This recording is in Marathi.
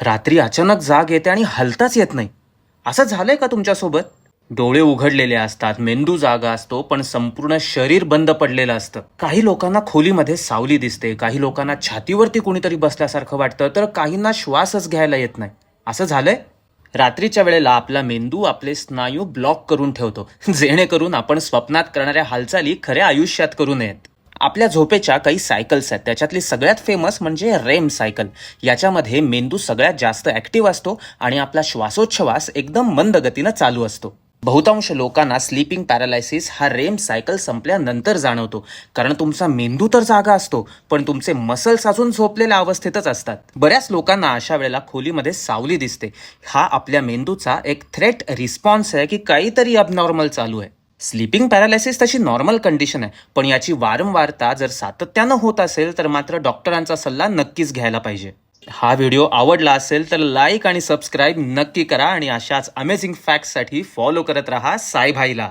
रात्री अचानक जाग येते आणि हलताच येत नाही. असं झालंय का तुमच्यासोबत? डोळे उघडलेले असतात, मेंदू जागा असतो, पण संपूर्ण शरीर बंद पडलेलं असतं. काही लोकांना खोलीमध्ये सावली दिसते, काही लोकांना छातीवरती कोणीतरी बसल्यासारखं वाटतं, तर काहींना श्वासच घ्यायला येत नाही. असं झालंय? रात्रीच्या वेळेला आपला मेंदू आपले स्नायू ब्लॉक करून ठेवतो, जेणेकरून आपण स्वप्नात करणाऱ्या हालचाली खऱ्या आयुष्यात करू नयेत. आपल्या झोपेच्या काही सायकल्स आहेत, त्याच्यातली सगळ्यात फेमस म्हणजे रेम सायकल. याच्यामध्ये मेंदू सगळ्यात जास्त ऍक्टिव्ह असतो आणि आपला श्वासोच्छवास एकदम मंद गतीनं चालू असतो. बहुतांश लोकांना स्लीपिंग पॅरालायसिस हा रेम सायकल संपल्यानंतर जाणवतो, कारण तुमचा मेंदू तर जागा असतो, पण तुमचे मसल्स अजून झोपलेल्या अवस्थेतच असतात. बऱ्याच लोकांना अशा वेळेला खोलीमध्ये सावली दिसते. हा आपल्या मेंदूचा एक थ्रेट रिस्पॉन्स आहे की काहीतरी अबनॉर्मल चालू आहे. स्लीपिंग पॅरालायसिस तशी नॉर्मल कंडिशन आहे, पण याची वारंवारता जर सातत्यानं होत असेल तर मात्र डॉक्टरांचा सल्ला नक्कीच घ्यायला पाहिजे. हा व्हिडिओ आवडला असेल तर लाईक आणि सबस्क्राईब नक्की करा आणि अशाच अमेझिंग फॅक्ट्ससाठी फॉलो करत राहा साई भाईला.